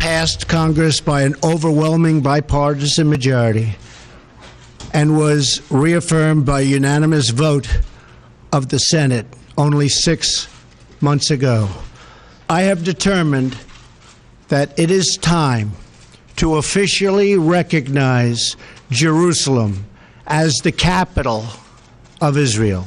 passed Congress by an overwhelming bipartisan majority and was reaffirmed by unanimous vote of the Senate only 6 months ago. I have determined that it is time to officially recognize Jerusalem as the capital of Israel.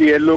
PLO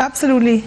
Absolutely.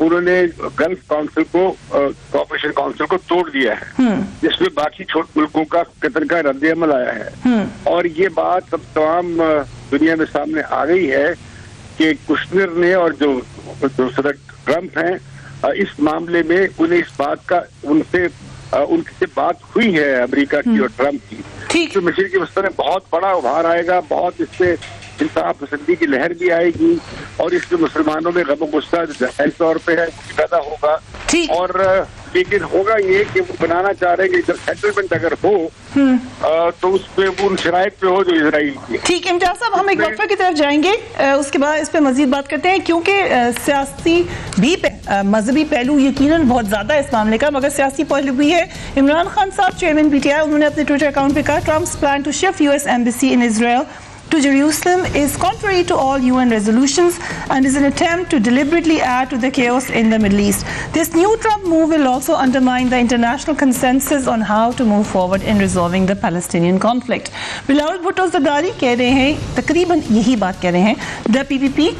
انہوں نے golf council کو cooperation council کو توڑ دیا ہے، جس میں باقی چھوٹے ملکوں کا قطر کا رد عمل آیا ہے. اور یہ بات اب تمام دنیا میں سامنے آ گئی ہے کہ کشنر نے اور جو صدر ٹرمپ ہیں اس معاملے میں انہیں اس بات کا ان سے بات ہوئی ہے امریکہ کی اور ٹرمپ کی. تو مشرقی وسطی میں بہت بڑا ابھار آئے گا، بہت اس سے انصاف پسندی کی لہر بھی آئے گی، اور اس میں مسلمانوں میں غم و غصہ ظاہر طور پہ ہے پیدا ہوگا. اور لیکن ہوگا یہ کہ وہ بنانا چاہ رہے ہیں کہ سیٹلمنٹ اگر ہو تو اس پہ وہ ان شرائط پہ ہو جو اسرائیل کی. ٹھیک ہے امتیاز صاحب، ہم ایک وقفے کی طرف جائیں گے، اس کے بعد اس پہ مزید بات کرتے ہیں، کیونکہ سیاسی بھی مذہبی پہلو یقیناً بہت زیادہ ہے اس معاملے کا، مگر سیاسی پہلو بھی ہے. عمران خان صاحب چیئرمین پی ٹی آئی، انہوں نے اپنے ٹویٹر اکاؤنٹ پہ کہا ٹرمپ's plan to shift US embassy in Israel to Jerusalem is contrary to all UN resolutions and is an attempt to deliberately add to the chaos in the Middle East. This new Trump move will also undermine the international consensus on how to move forward in resolving the Palestinian conflict. Bilal Bhutto Zardari کہہ رہے ہیں، تقریباً یہی بات کہہ رہے ہیں، the PPP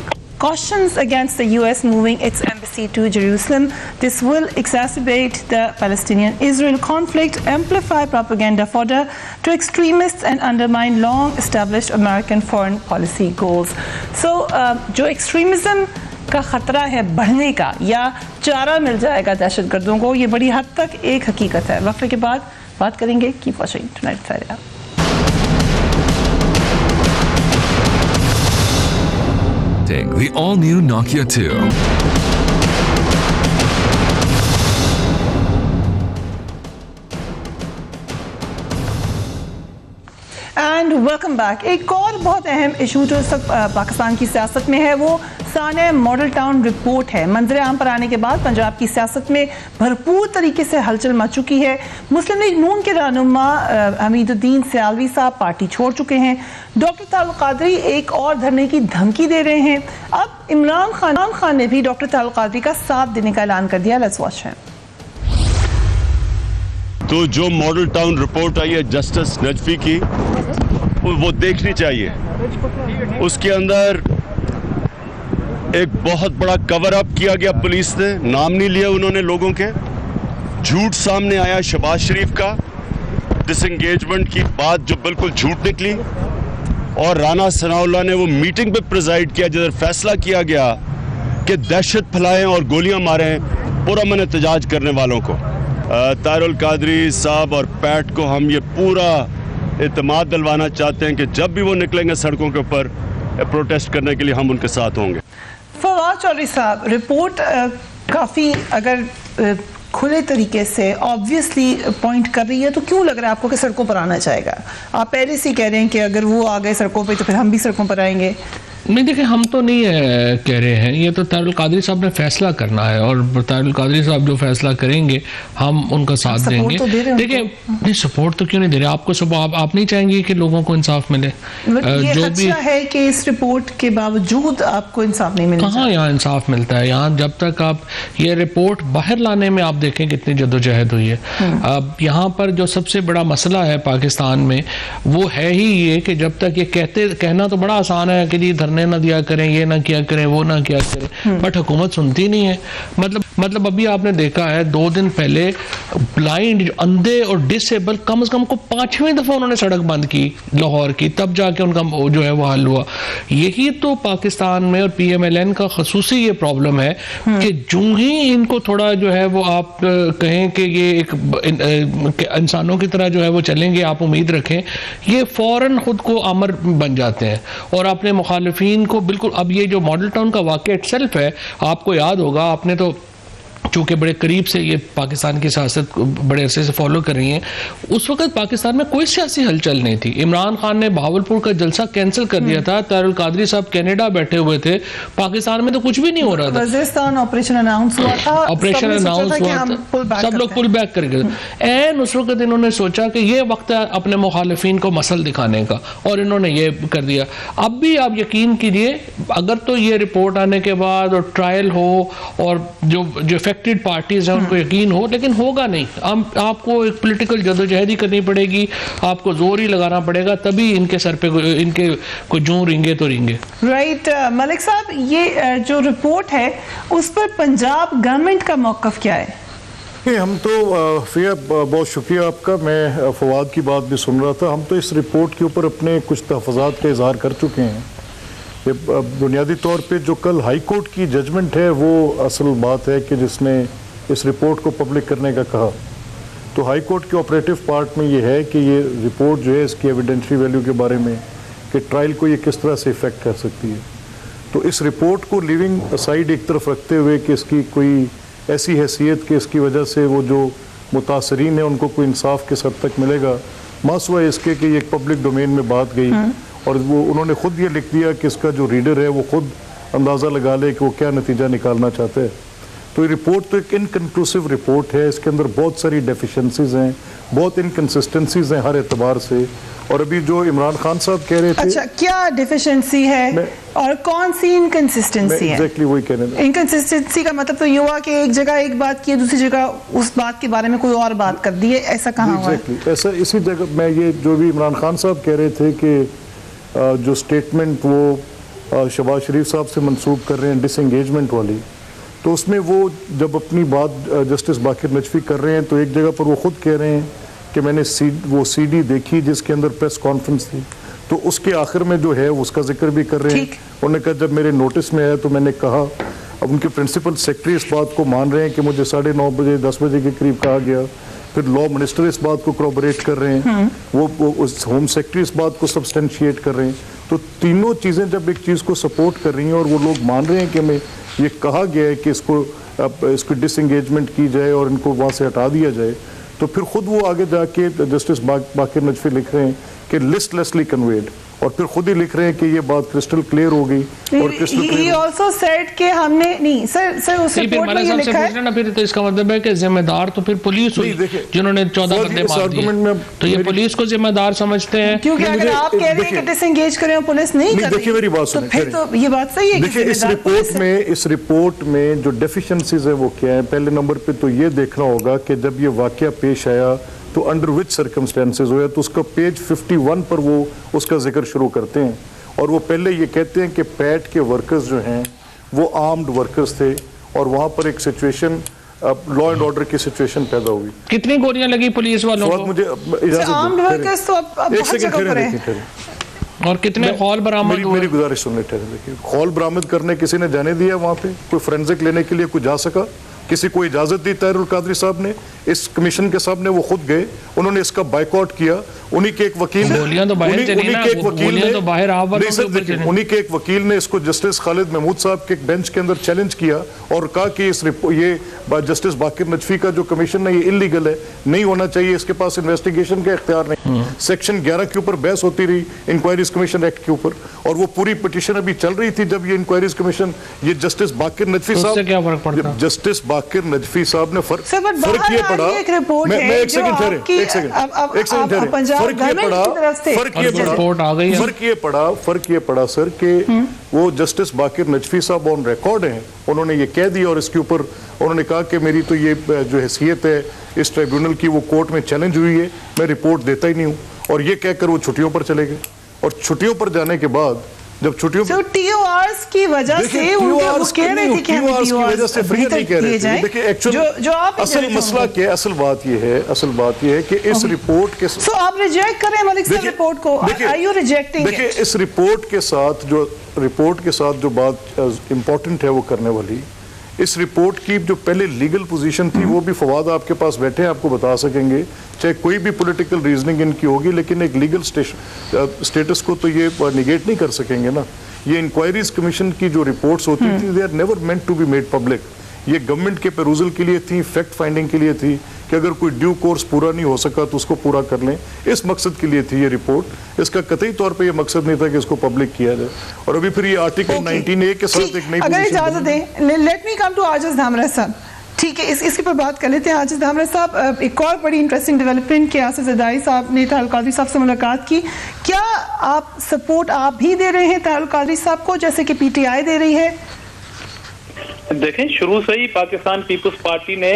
cautions against the US moving its embassy to Jerusalem. This will exacerbate the Palestinian-Israel conflict, amplify propaganda fodder to extremists and undermine long-established American foreign policy goals. So, جو ایکسٹریمزم کا خطرہ ہے بڑھنے کا یا چارہ مل جائے گا دہشت گردوں کو، یہ بڑی حد تک ایک حقیقت ہے. وقفے کے بعد بات کریں گے. Keep watching Tonight Friday. The all-new Nokia 2. And welcome back. ایک اور بہت اہم ایشو جو اس وقت پاکستان کی سیاست میں ہے وہ سانحہ ماڈل ٹاؤن رپورٹ ہے. منظر عام پر آنے کے بعد پنجاب کی سیاست میں بھرپور طریقے سے ہلچل مچ چکی ہے. مسلم لیگ نون کے رہنما حمید الدین سیالوی صاحب پارٹی چھوڑ چکے ہیں. ڈاکٹر طارق قادری ایک اور دھرنے کی دھمکی دے رہے ہیں. اب عمران خان نے بھی ڈاکٹر طارق قادری کا ساتھ دینے کا اعلان کر دیا. Let's watch. تو جو ماڈل ٹاؤن رپورٹ آئی ہے جسٹس نجفی کی وہ دیکھنی چاہیے. اس کے اندر ایک بہت بڑا کور اپ کیا گیا، پولیس نے نام نہیں لیا انہوں نے لوگوں کے، جھوٹ سامنے آیا شہباز شریف کا، ڈس انگیجمنٹ کی بات جو بالکل جھوٹ نکلی، اور رانا ثناء اللہ نے وہ میٹنگ پہ پریزائڈ کیا جدھر فیصلہ کیا گیا کہ دہشت پھیلائیں اور گولیاں ماریں پرامن احتجاج کرنے والوں کو. طاہر القادری صاحب اور پیٹ کو ہم یہ پورا اعتماد دلوانا چاہتے ہیں کہ جب بھی وہ نکلیں گے سڑکوں کے اوپر پروٹیسٹ کرنے کے لیے ہم ان کے ساتھ ہوں گے. فواد چودھری صاحب، رپورٹ کافی اگر کھلے طریقے سے آبویسلی پوائنٹ کر رہی ہے تو کیوں لگ رہا ہے آپ کو کہ سڑکوں پر آنا چاہے گا؟ آپ پہلے سے کہہ رہے ہیں کہ اگر وہ آ گئے سڑکوں پہ تو پھر ہم بھی سڑکوں پر آئیں گے. نہیں دیکھیں، ہم تو نہیں کہہ رہے ہیں، یہ تو طاہر القادری صاحب نے فیصلہ کرنا ہے، اور طاہر القادری صاحب جو فیصلہ کریں گے ہم ان کا ساتھ دیں گے. دیکھیں نہیں، سپورٹ تو کیوں نہیں دے رہے آپ کو؟ آپ نہیں چاہیں گے کہ لوگوں کو انصاف ملے؟ جو بھی ہے کہ اس رپورٹ کے باوجود آپ کو انصاف نہیں ملے. کہاں یہاں انصاف ملتا ہے؟ یہاں جب تک آپ یہ رپورٹ باہر لانے میں آپ دیکھیں کتنی جدوجہد ہوئی ہے. اب یہاں پر جو سب سے بڑا مسئلہ ہے پاکستان میں وہ ہے ہی یہ کہ جب تک یہ کہنا تو بڑا آسان ہے کہ جی دھرنے نہ دیا کریں، یہ نہ کیا کریں، وہ نہ کیا کریں، بٹ حکومت سنتی نہیں ہے. مطلب ابھی آپ نے دیکھا ہے 2 دن پہلے بلائنڈ، اندھے اور ڈس ایبل کم از کم کو 5ویں دفعہ انہوں نے سڑک بند کی لاہور کی، تب جا کے ان کا جو ہے وہ حل ہوا. یہی تو پاکستان میں اور پی ایم ایل این کا خصوصی یہ پرابلم ہے کہ جو ہی ان کو تھوڑا جو ہے وہ آپ کہیں کہ یہ ایک انسانوں کی طرح جو ہے وہ چلیں گے، آپ امید رکھیں، یہ فوراً خود کو آمر بن جاتے ہیں اور اپنے مخالفین کو بالکل. اب یہ جو ماڈل ٹاؤن کا واقعہ اٹ سیلف ہے، آپ کو یاد ہوگا، آپ نے تو چونکہ بڑے قریب سے یہ پاکستان کی سیاست بڑے عرصے سے فالو کر رہی ہیں، اس وقت پاکستان میں کوئی سیاسی ہلچل نہیں تھی. عمران خان نے بہاولپور کا جلسہ کینسل کر دیا تھا، طاہر القادری صاحب کینیڈا بیٹھے ہوئے تھے، پاکستان میں تو کچھ بھی نہیں ہو رہا تھا. وزیرستان آپریشن اناؤنس ہوا تھا، آپریشن اناؤنس ہوا تھا، سب لوگ پل بیک کر گئے. این اس وقت انہوں نے سوچا کہ یہ وقت ہے اپنے مخالفین کو مسل دکھانے کا، اور انہوں نے یہ کر دیا. اب بھی آپ یقین کیجئے، اگر تو یہ رپورٹ آنے کے بعد اور ٹرائل ہو اور جو افیکٹڈ پارٹیز ہیں ان کو یقین ہو، لیکن ہوگا نہیں. آپ کو ایک پولیٹیکل جدوجہد کرنی پڑے گی، آپ کو زور ہی لگانا پڑے گا، تبھی ان کے سر پہ ان کے کوئی جوں رینگے تو رینگے. رائٹ. ملک صاحب، یہ جو رپورٹ ہے اس پر پنجاب گورنمنٹ کا موقف کیا ہے؟ ہم تو بہت شکریہ آپ کا. میں فواد کی بات بھی سن رہا تھا. ہم تو اس رپورٹ کے اوپر اپنے کچھ تحفظات کا اظہار کر چکے ہیں. بنیادی طور پہ جو کل ہائی کورٹ کی ججمنٹ ہے وہ اصل بات ہے کہ جس نے اس رپورٹ کو پبلک کرنے کا کہا. تو ہائی کورٹ کے آپریٹو پارٹ میں یہ ہے کہ یہ رپورٹ جو ہے اس کی ایویڈنشری ویلیو کے بارے میں کہ ٹرائل کو یہ کس طرح سے افیکٹ کر سکتی ہے. تو اس رپورٹ کو لیونگ اسائیڈ ایک طرف رکھتے ہوئے کہ اس کی کوئی ایسی حیثیت کہ اس کی وجہ سے وہ جو متاثرین ہیں ان کو کوئی انصاف کس حد تک ملے گا، ماسوا اس کے کہ یہ ایک پبلک ڈومین میں بات گئی اور وہ انہوں نے خود یہ لکھ دیا کہ اس کا جو ریڈر ہے وہ خود اندازہ لگا لے کہ وہ کیا نتیجہ نکالنا چاہتے ہیں. تو یہ رپورٹ تو ایک انکنکلوسیو رپورٹ ہے. اس کے اندر بہت ساری ڈیفیشنسیز ہیں، بہت انکنسسٹنسیز ہیں ہر اعتبار سے. اور ابھی جو عمران خان صاحب کہہ رہے تھے، اچھا کیا ڈیفیشنسی ہے اور کون سی انکنسسٹنسی ہے؟ ایگزیکٹلی وہی کہہ رہے ہیں. انکنسسٹنسی کا مطلب تو یہ ہوا کہ ایک جگہ ایک بات کی، دوسری جگہ اس بات کے بارے میں کوئی اور بات کر دی ہے، ایسا کہاں ہوا ہے؟ ایسا اسی جگہ میں یہ جو بھی عمران خان صاحب کہہ رہے تھے کہ جو سٹیٹمنٹ وہ شہباز شریف صاحب سے منسوب کر رہے ہیں ڈس انگیجمنٹ والی، تو اس میں وہ جب اپنی بات جسٹس باقر نجفی کر رہے ہیں تو ایک جگہ پر وہ خود کہہ رہے ہیں کہ میں نے وہ سی ڈی دیکھی جس کے اندر پریس کانفرنس تھی. تو اس کے آخر میں جو ہے اس کا ذکر بھی کر رہے ہیں. انہوں نے کہا جب میرے نوٹس میں آیا تو میں نے کہا. اب ان کے پرنسپل سیکرٹری اس بات کو مان رہے ہیں کہ مجھے 9:30 بجے 10 بجے کے قریب کہا گیا. پھر لا منسٹر اس بات کو کروبریٹ کر رہے ہیں، وہ ہوم سیکرٹری اس بات کو سبسٹینشیٹ کر رہے ہیں. تو تینوں چیزیں جب ایک چیز کو سپورٹ کر رہی ہیں اور وہ لوگ مان رہے ہیں کہ ہمیں یہ کہا گیا ہے کہ اس کو ڈس انگیجمنٹ کی جائے اور ان کو وہاں سے ہٹا دیا جائے، تو پھر خود وہ آگے جا کے جسٹس باقر نجفی لکھ رہے ہیں کہ لسٹ لیسلی کنویڈ، اور پھر خود ہی لکھ رہے ہیں کہ یہ بات کرسٹل کلیئر ہو گئی. اور he also said کہ ہم نے نہیں سر اس رپورٹ میں یہ لکھا ہے پھر تو اس کا مطلب ہے کہ ذمہ دار تو پھر پولیس ہوئی جنہوں نے 14 بندے مار دیے، تو یہ پولیس کو ذمہ دار سمجھتے ہیں. کیونکہ اگر آپ کہہ رہے ہیں کہ ڈس انگیج کریں اور پولیس نہیں کر رہی، دیکھیں میری بات تو پھر تو یہ بات صحیح ہے. دیکھیں اس رپورٹ میں جو ڈیفیشنسیز ہیں وہ کیا ہیں. پہلے نمبر پہ تو یہ دیکھنا ہوگا کہ جب یہ واقعہ پیش آیا تو انڈر وچ سرکمسٹینسز ہویا، تو اس کا پیج 51 پر وہ اس کا ذکر شروع کرتے ہیں. اور وہ پہلے یہ کہتے ہیں کہ پیٹ کے ورکرز جو ہیں وہ آرمڈ ورکرز تھے اور وہاں پر ایک سچویشن لا اینڈ آرڈر کی سچویشن پیدا ہوئی. کتنی گولیاں لگی پولیس والوں کو؟ مجھے آرمڈ ورکرز تو اب بہت جگہ پر ہیں. اور کتنے خول برآمد ہوئے؟ میری گزارش سن لیں. خول برآمد کرنے کسی نے جانے دیا وہاں پہ؟ کوئی فورینزک لینے کے لیے کوئی جا سکا؟ کسی کو اجازت دی طاہر القادری صاحب نے؟ اس کمیشن کے صاحب نے وہ خود گئے، انہوں نے اس کا بائیکاٹ کیا. انہی کے ایک وکیل نے اس کو جسٹس خالد محمود صاحب کے بینچ کے اندر چیلنج کیا اور کہا کہ یہ جسٹس باقر نجفی کا جو کمیشن ہے یہ انلیگل ہے، نہیں ہونا چاہیے، اس کے پاس انویسٹیگیشن کا اختیار نہیں. سیکشن 11 کے اوپر بحث ہوتی رہی انکوائریز کمیشن ایکٹ کے اوپر، اور وہ پوری پٹیشن ابھی چل رہی تھی جب یہ انکوائریز کمیشن یہ جسٹس باقر نجفی صاحب جسٹس باقر نجفی صاحب نے فرق یہ پڑا. فرق یہ پڑا سر کہ وہ جسٹس باقر نجفی صاحب آن ریکارڈ ہیں، انہوں نے یہ کہہ دیا اور اس کے اوپر انہوں نے کہا کہ میری تو یہ جو حیثیت ہے اس ٹریبیونل کی وہ کورٹ میں چیلنج ہوئی ہے، میں رپورٹ دیتا ہی نہیں ہوں. اور یہ کہہ کر وہ چھٹیوں پر چلے گئے. اور چھٹیوں پر جانے کے بعد جب چھٹیوں ٹی او آرز کی وجہ سے وہ کہہ رہے تھے کہ ہم ٹی او آرز فری نہیں کہہ رہے تھے. دیکھیں ایکچولی اصل مسئلہ کیا ہے، اصل بات یہ ہے کہ اس رپورٹ کے سو آپ ریجیکٹ کریں ملک صاحب رپورٹ کو. Are you rejecting? دیکھیں اس رپورٹ کے ساتھ جو بات امپورٹنٹ ہے وہ کرنے والی، اس رپورٹ کی جو پہلے لیگل پوزیشن تھی وہ بھی فواد آپ کے پاس بیٹھے ہیں آپ کو بتا سکیں گے، چاہے کوئی بھی پولیٹیکل ریزننگ ان کی ہوگی، لیکن ایک لیگل سٹیٹس کو تو یہ نگیٹ نہیں کر سکیں گے نا. یہ انکوائریز کمیشن کی جو رپورٹس ہوتی تھی they are never meant to be made public. یہ گورنمنٹ کے پیروزل کے لیے تھی، فیکٹ فائنڈنگ کے لیے تھی کہ اگر کوئی ڈیو کورس پورا نہیں ہو سکا تو اس کو پورا کر لیں. اس مقصد کے لیے تھی یہ رپورٹ. اس کا قطعی طور پہ یہ مقصد نہیں تھا کہ اس کو پبلک کیا جائے. اور ابھی پھر یہ آرٹیکل 19A کے ساتھ ایک نئی اگر اجازت دیں لیٹ می کم ٹو عاجز دھامرا صاحب. ٹھیک ہے، اس کے پر بات کر لیتے ہیں. عاجز دھامرا صاحب، ایک اور بڑی انٹرسٹنگ ڈیولپمنٹ کہ آصف زرداری صاحب نے طاہر القادری صاحب سے ملاقات کی. کیا آپ سپورٹ آپ بھی دے رہے ہیں طاہر القادری صاحب کو جیسے کہ پی ٹی آئی دے رہی ہے؟ دیکھیں شروع سے ہی پاکستان پیپلز پارٹی نے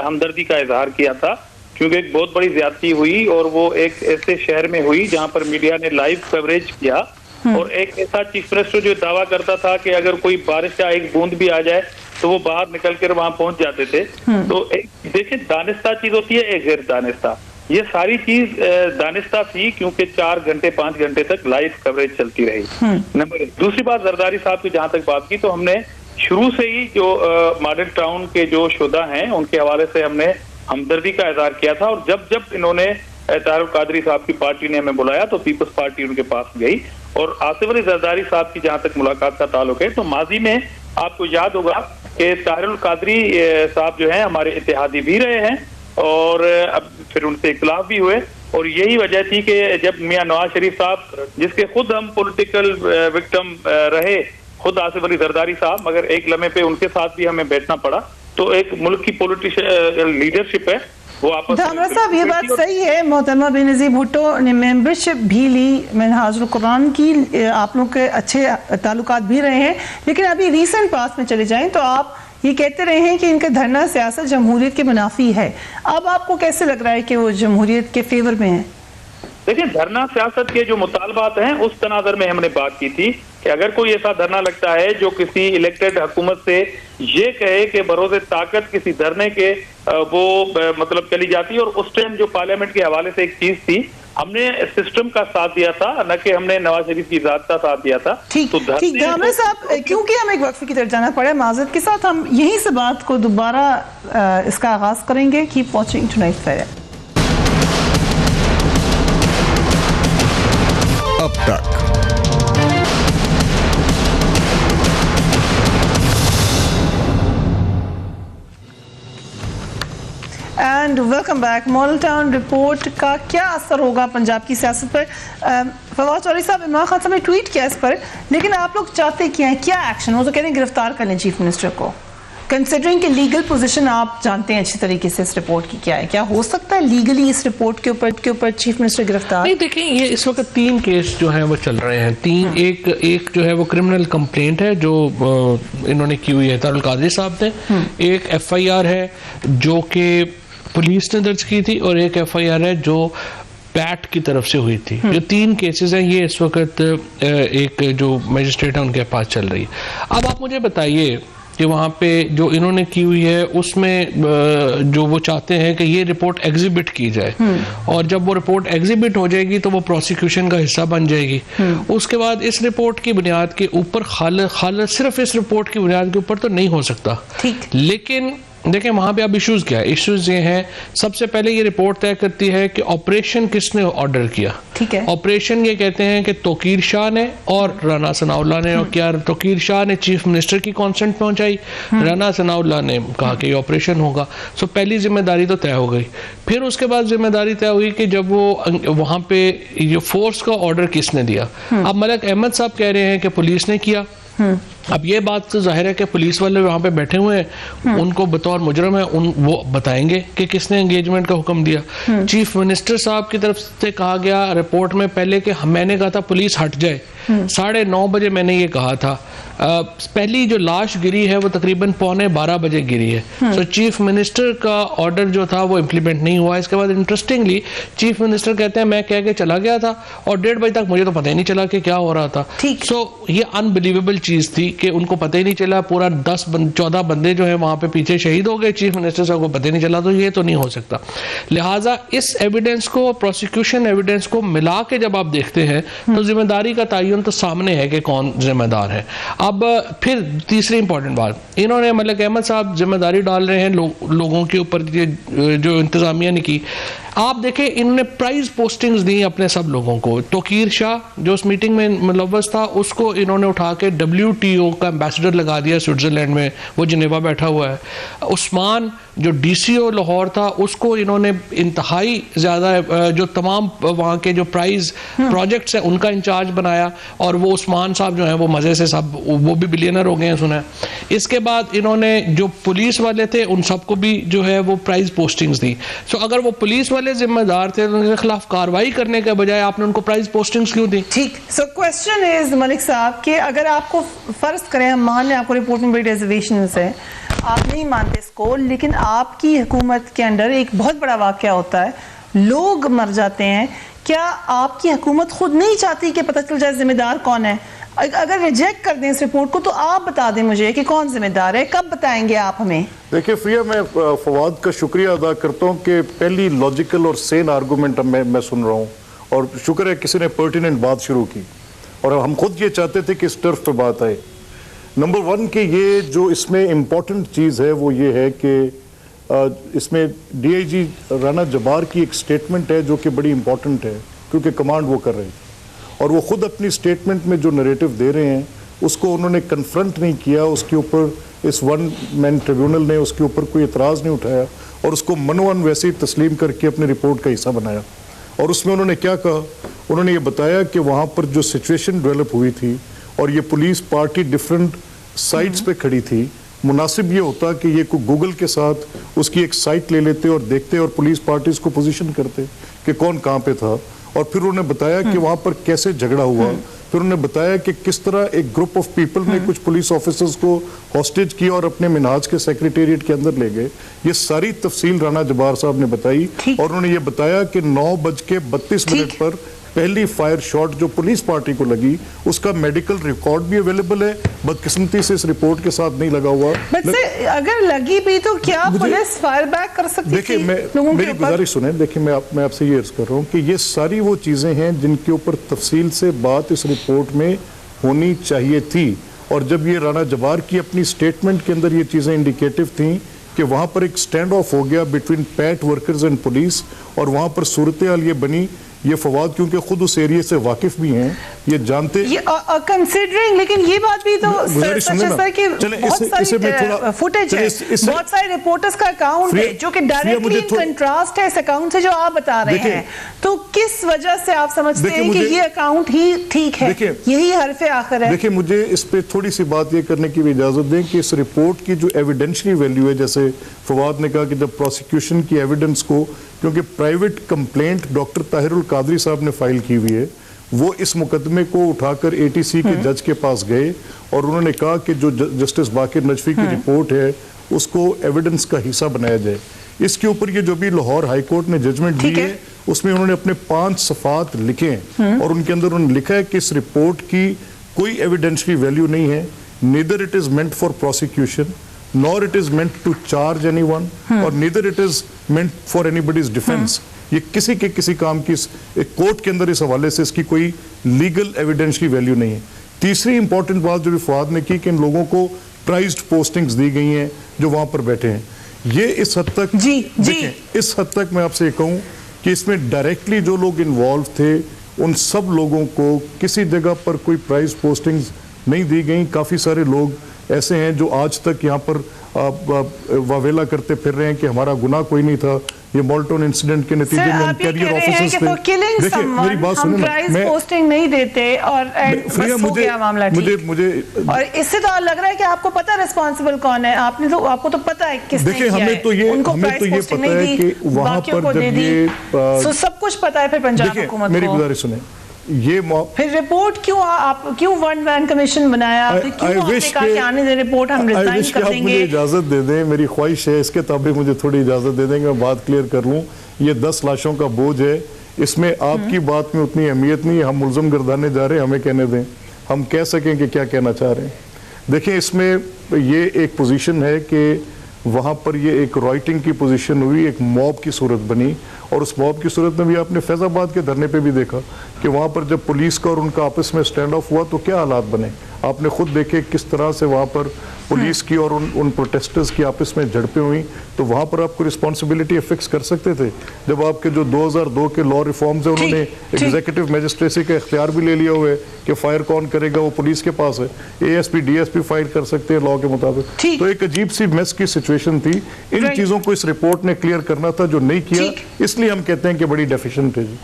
ہمدردی کا اظہار کیا تھا، کیونکہ ایک بہت بڑی زیادتی ہوئی اور وہ ایک ایسے شہر میں ہوئی جہاں پر میڈیا نے لائیو کوریج کیا، اور ایک ایسا چیف منسٹر جو دعویٰ کرتا تھا کہ اگر کوئی بارش کا ایک بوند بھی آ جائے تو وہ باہر نکل کر وہاں پہنچ جاتے تھے. تو دیکھیں دانستہ چیز ہوتی ہے، ایک غیر دانستہ. یہ ساری چیز دانستہ تھی کیونکہ 4 گھنٹے 5 گھنٹے تک لائیو کوریج چلتی رہی. نمبر 1. دوسری بات زرداری صاحب کی جہاں تک بات کی تو ہم نے شروع سے ہی جو ماڈل ٹاؤن کے جو شہدا ہیں ان کے حوالے سے ہم نے ہمدردی کا اظہار کیا تھا، اور جب انہوں نے طاہر القادری صاحب کی پارٹی نے ہمیں بلایا تو پیپلز پارٹی ان کے پاس گئی. اور آصف علی زرداری صاحب کی جہاں تک ملاقات کا تعلق ہے تو ماضی میں آپ کو یاد ہوگا کہ طاہر القادری صاحب جو ہیں ہمارے اتحادی بھی رہے ہیں اور اب پھر ان سے اختلاف بھی ہوئے، اور یہی وجہ تھی کہ جب میاں نواز شریف صاحب جس کے خود ہم پولیٹیکل وکٹم رہے خود آصف علی زرداری صاحب، مگر ایک لمحے پہ ان کے ساتھ بھی ہمیں بیٹھنا پڑا. تو ایک ملک کی پولیٹیشن لیڈرشپ ہے وہ آپس دھامرا صاحب یہ بات صحیح ہے. محترمہ بے نظیر بھٹو نے ممبرشپ بھی لی منہاج القرآن کی، آپ لوگ کے اچھے تعلقات بھی رہے ہیں، لیکن ابھی ریسنٹ پاس میں چلے جائیں تو آپ یہ کہتے رہے ہیں کہ ان کا دھرنا سیاست جمہوریت کے منافی ہے. اب آپ کو کیسے لگ رہا ہے کہ وہ جمہوریت کے فیور میں ہیں؟ دیکھیں دھرنا سیاست کے جو مطالبات ہیں اس تناظر میں ہم نے بات کی تھی کہ اگر کوئی ایسا دھرنا لگتا ہے جو کسی الیکٹڈ حکومت سے یہ کہے کہ بروز طاقت کسی دھرنے کے وہ مطلب چلی جاتی ہے، اور اس ٹائم جو پارلیمنٹ کے حوالے سے ایک چیز تھی ہم نے سسٹم کا ساتھ دیا تھا نہ کہ ہم نے نواز شریف کی ذات کا ساتھ دیا تھا. ٹھیک دھامرا صاحب کیونکہ ہم ایک وقفے کی طرف جانا پڑا ہے معذرت کے ساتھ، ہم یہیں سے بات کو دوبارہ اس کا آغاز کریں گے. Keep watching tonight fair. اب تک and welcome back. Model town report کا کیا اثر ہوگا پنجاب کی سیاست پر؟ فواد چودھری صاحب عمران خان صاحب نے ٹویٹ کیا اس پر، لیکن آپ لوگ چاہتے کیا ہیں؟ کیا ایکشن؟ وہ تو کہہ رہے ہیں گرفتار کر لیں چیف منسٹر کو، کنسیڈرنگ کہ لیگل پوزیشن آپ جانتے ہیں اچھی طریقے سے اس رپورٹ کی کیا ہے. کیا ہو سکتا ہے لیگلی اس رپورٹ کے اوپر چیف منسٹر گرفتار؟ نہیں دیکھیں یہ اس وقت 3 کیس جو ہیں وہ چل رہے ہیں. ایک جو ہے وہ کرمنل کمپلینٹ ہے جو انہوں نے کی ہوئی ہے طاہر القادری صاحب نے، ایک FIR ہے جو کہ پولیس نے درج کی تھی، اور ایک FIR ہے جو پیٹ کی طرف سے ہوئی تھی. جو 3 کیسز ہیں یہ اس وقت ایک جو میجسٹریٹ ہے ان کے پاس چل رہی. اب آپ مجھے بتائیے کہ وہاں پہ جو انہوں نے کی ہوئی ہے اس میں جو وہ چاہتے ہیں کہ یہ رپورٹ ایگزیبٹ کی جائے، اور جب وہ رپورٹ ایگزیبٹ ہو جائے گی تو وہ پروسیکیوشن کا حصہ بن جائے گی. اس کے بعد اس رپورٹ کی بنیاد کے اوپر خالص صرف اس رپورٹ کی بنیاد کے اوپر تو نہیں ہو سکتا. لیکن دیکھیں وہاں پہ اب ایشوز کیا ہے. ایشوز یہ ہیں سب سے پہلے یہ رپورٹ طے کرتی ہے کہ آپریشن کس نے آرڈر کیا. آپریشن یہ کہتے ہیں کہ توقیر شاہ نے اور رانا ثناء اللہ نے. اور کیا توقیر شاہ نے چیف منسٹر کی کانسنٹ پہنچائی، رانا ثناء اللہ نے کہا کہ یہ آپریشن ہوگا. سو پہلی ذمہ داری تو طے ہو گئی. پھر اس کے بعد ذمہ داری طے ہوئی کہ جب وہ وہاں پہ یہ فورس کا آرڈر کس نے دیا. اب ملک احمد صاحب کہہ رہے ہیں کہ پولیس نے کیا. اب یہ بات تو ظاہر ہے کہ پولیس والے وہاں پہ بیٹھے ہوئے ہیں، ان کو بطور مجرم ہے وہ بتائیں گے کہ کس نے انگیجمنٹ کا حکم دیا. چیف منسٹر صاحب کی طرف سے کہا گیا رپورٹ میں پہلے کہ میں نے کہا تھا پولیس ہٹ جائے، 9:30 بجے میں نے یہ کہا تھا. پہلی جو لاش گری ہے وہ تقریباً 11:15 بجے گری ہے. سو چیف منسٹر کا آرڈر جو تھا وہ امپلیمنٹ نہیں ہوا. اس کے بعد انٹرسٹنگلی چیف منسٹر کہتے ہیں میں کہہ کے چلا گیا تھا اور 1:30 بجے تک مجھے تو پتہ ہی نہیں چلا کہ کیا ہو رہا تھا. سو یہ انبلیویبل چیز تھی کہ ان کو پتہ ہی نہیں چلا. پورا 14 بندے جو ہیں وہاں پہ پیچھے شہید ہو گئے، چیف منسٹر صاحب کو پتہ ہی نہیں چلا. تو یہ تو نہیں ہو سکتا. لہٰذا اس ایویڈنس کو، پروسیکیوشن ایویڈنس کو ملا کے جب آپ دیکھتے ہیں تو ذمہ داری کا تعین تو سامنے ہے کہ کون ذمہ دار ہے. اب پھر تیسری امپورٹنٹ بات، انہوں نے ملک احمد صاحب ذمہ داری ڈال رہے ہیں لوگوں کے اوپر جو انتظامیہ نے کی. آپ دیکھیں انہوں نے پرائز پوسٹنگز دی اپنے سب لوگوں کو. توقیر شاہ جو اس میٹنگ میں ملوث تھا اس کو انہوں نے اٹھا کے WTO کا ایمبیسڈر لگا دیا سوئٹزرلینڈ میں، وہ جنیوا بیٹھا ہوا ہے. عثمان جو DCO لاہور تھا اس کو انہوں نے انتہائی زیادہ جو تمام وہاں کے جو پرائز پروجیکٹس ہیں ان کا انچارج بنایا، اور وہ عثمان صاحب جو ہیں وہ مزے سے سب وہ بھی بلینر ہو گئے ہیں سنا. اس کے بعد انہوں نے جو پولیس والے تھے ان سب کو بھی جو ہے وہ پرائز پوسٹنگز دی. سو اگر وہ پولیس والے والے ذمہ دار تھے ان کے خلاف کاروائی کرنے کے بجائے آپ نے ان کو پرائز پوسٹنگز کیوں دی؟ ٹھیک. سو کوشچن از ملک صاحب کہ اگر آپ کو فرض کریں ہم مان لیں آپ کو رپورٹ میں بڑی ریزرویشنز ہیں, آپ نہیں مانتے اس کو, لیکن آپ کی حکومت کے انڈر ایک بہت بڑا واقعہ ہوتا ہے, لوگ مر جاتے ہیں, کیا آپ کی حکومت خود نہیں چاہتی کہ پتہ چل جائے ذمہ دار کون ہے؟ اگر ریجیکٹ کر دیں اس رپورٹ کو تو آپ بتا دیں مجھے کہ کون ذمہ دار ہے, کب بتائیں گے آپ ہمیں؟ دیکھیں فریہ, میں فواد کا شکریہ ادا کرتا ہوں کہ پہلی لاجیکل اور سین آرگومنٹ میں سن رہا ہوں, اور شکر ہے کسی نے پرٹیننٹ بات شروع کی, اور ہم خود یہ چاہتے تھے کہ اس ٹرف پہ بات آئے. نمبر 1 کہ یہ جو اس میں امپورٹنٹ چیز ہے وہ یہ ہے کہ اس میں ڈی آئی جی رانا جبار کی ایک سٹیٹمنٹ ہے جو کہ بڑی امپورٹنٹ ہے, کیونکہ کمانڈ وہ کر رہے تھے, اور وہ خود اپنی سٹیٹمنٹ میں جو نریٹو دے رہے ہیں اس کو انہوں نے کنفرنٹ نہیں کیا, اس کے اوپر اس ون مین ٹریبیونل نے اس کے اوپر کوئی اعتراض نہیں اٹھایا, اور اس کو منوان ویسے ہی تسلیم کر کے اپنی رپورٹ کا حصہ بنایا. اور اس میں انہوں نے کیا کہا, انہوں نے یہ بتایا کہ وہاں پر جو سچویشن ڈیولپ ہوئی تھی اور یہ پولیس پارٹی ڈیفرنٹ سائٹس پہ کھڑی تھی, مناسب یہ ہوتا کہ یہ کوئی گوگل کے ساتھ اس کی ایک سائٹ لے لیتے اور دیکھتے اور پولیس پارٹیز کو پوزیشن کرتے کہ کون کہاں پہ تھا. اور پھر انہوں نے بتایا کہ وہاں پر کیسے جھگڑا ہوا, پھر انہوں نے بتایا کہ کس طرح ایک گروپ آف پیپل نے کچھ پولیس آفیسرز کو ہاسٹیج کیا اور اپنے منہاج کے سیکریٹریٹ کے اندر لے گئے. یہ ساری تفصیل رانا جبار صاحب نے بتائی, اور انہوں نے یہ بتایا کہ 9:32 پر پہلی فائر شاٹ جو پولیس پارٹی کو لگی اس کا میڈیکل ریکارڈ بھی اویلیبل ہے, بدقسمتی سے اس رپورٹ کے ساتھ نہیں لگا ہوا. اگر لگی بھی تو کیا پولیس فائر بیک کر سکتی تھی؟ دیکھیں میری گزارش سنیں, دیکھیں میں آپ سے یہ عرض کر رہا ہوں کہ یہ ساری وہ چیزیں ہیں جن کے اوپر تفصیل سے بات اس رپورٹ میں ہونی چاہیے تھی, اور جب یہ رانا جبار کی اپنی سٹیٹمنٹ کے اندر یہ چیزیں انڈیکیٹو تھیں کہ وہاں پر ایک سٹینڈ آف ہو گیا between PAT workers and police, اور وہاں پر صورتحال یہ بنی, یہ فواد کیونکہ خود اس ایریے سے واقف بھی ہیں, یہ جانتے کنسیڈرنگ, لیکن یہ بات بھی تو سچ ہے کہ بہت ساری فوٹیج ہے, بہت سارے رپورٹرز کا اکاؤنٹ ہے جو کہ ڈائریکٹلی ان کنٹراسٹ ہے اس اکاؤنٹ سے جو آپ بتا رہے ہیں, تو کس وجہ سے آپ سمجھتے ہیں کہ یہ اکاؤنٹ ہی ٹھیک ہے, یہی حرف آخر ہے؟ دیکھیں مجھے اس پہ تھوڑی سی بات یہ کرنے کی بھی اجازت دیں کہ اس رپورٹ کی جو ایویڈنشلی ویلیو ہے, جیسے فواد نے کہا کہ جب پروسیکیوشن کی ایویڈنس کو, کیونکہ private complaint doctor Tahir al-Qadri صاحب نے فائل کی ہوئی ہے, وہ اس مقدمے کو اٹھا کر اے ٹی سی کے جج کے پاس گئے, اور انہوں نے کہا کہ جو جسٹس باقر نجفی کی رپورٹ ہے اس کو ایویڈنس کا حصہ بنایا جائے. اس کے اوپر یہ جو بھی لاہور ہائی کورٹ نے ججمنٹ دی ہے اس میں انہوں نے اپنے 5 صفحات لکھے ہیں, اور ان کے اندر انہوں نے لکھا ہے کہ اس رپورٹ کی کوئی ایویڈنشلی ویلیو نہیں ہے, neither it is meant for prosecution, nor it is meant to charge anyone, or neither it is meant for anybody's defense. یہ کسی کے کسی کام کی کورٹ کے اندر اس حوالے سے اس کی کوئی لیگل ایویڈنشلی ویلیو نہیں ہے. تیسری امپورٹنٹ بات جو بھی فواد نے کی کہ ان لوگوں کو پرائزڈ پوسٹنگز دی گئی ہیں جو وہاں پر بیٹھے ہیں, یہ اس حد تک دیکھیں, اس حد تک میں آپ سے کہوں کہ اس میں ڈائریکٹلی جو لوگ انوالو تھے ان سب لوگوں کو کسی جگہ پر کوئی پرائز پوسٹنگز نہیں دی گئیں. کافی سارے لوگ ایسے ہیں جو آج تک یہاں پر واویلا کرتے پھر رہے ہیں کہ ہمارا گناہ کوئی نہیں تھا, یہ مولٹون انسیڈنٹ کے نتیجے میں ہم کیریئر آفیسرز تھے. دیکھیں میری بات سنیں نا, میں پوسٹنگ نہیں دیتے اور بس ہو گیا معاملہ ٹھیک, اور اس سے تو لگ رہا ہے کہ آپ کو پتہ رسپانسبل کون ہے, آپ کو تو پتہ ہے کس نے کیا ہے, ان کو پرائز پوسٹنگ نہیں دی, باقیوں کو دے دی, سب کچھ پتہ ہے پھر پنجاب حکومت کو. میری گزارش سنیں, یہ پھر رپورٹ کیوں ون مین کمیشن بنایا, کیوں آپ نے کہا کہ آنے دے رپورٹ ہم ریزائن کر دیں گے؟ آپ مجھے اجازت دے دیں, میری خواہش ہے اس کے تابع مجھے تھوڑی اجازت دے دیں کہ میں بات کلیئر کر لوں. یہ 10 لاشوں کا بوجھ ہے, اس میں آپ کی بات میں اتنی اہمیت نہیں ہے, ہم ملزم گردانے جا رہے ہیں, ہمیں کہنے دیں, ہم کہہ سکیں کہ کیا کہنا چاہ رہے ہیں. دیکھیں اس میں یہ ایک پوزیشن ہے کہ وہاں پر یہ ایک رائٹنگ کی پوزیشن ہوئی, ایک موب کی صورت بنی, اور اس موب کی صورت میں بھی آپ نے فیض آباد کے دھرنے پہ بھی دیکھا کہ وہاں پر جب پولیس کا اور ان کا آپس میں سٹینڈ آف ہوا تو کیا حالات بنے. آپ نے خود دیکھے کس طرح سے وہاں پر پولیس کی اور ان پروٹیسٹرز کی آپس میں جھڑپیں ہوئیں, تو وہاں پر آپ کو رسپانسبلٹی فکس کر سکتے تھے. جب آپ کے جو 2002 کے لا ریفارمز ہیں انہوں نے ایگزیکٹو میجسٹریسی کا اختیار بھی لے لیا ہوا ہے کہ فائر کون کرے گا وہ پولیس کے پاس ہے, A S P D S P fire کر سکتے ہیں لا کے مطابق. تو ایک عجیب سی میس کی سچویشن تھی, ان چیزوں کو اس رپورٹ نے کلیئر کرنا تھا جو نہیں کیا, اس لیے ہم کہتے ہیں کہ بڑی ڈیفیشنٹ ہے. جی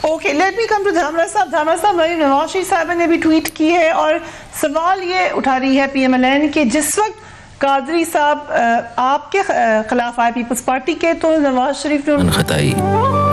okay, let me come to Dhamra صاحب. دھامرا صاحب, نواز شریف صاحب نے بھی ٹویٹ کی ہے اور سوال یہ اٹھا رہی ہے پی ایم ایل این کہ جس وقت قادری صاحب آپ کے خلاف آئے پیپلز پارٹی کے، تو نواز شریف نے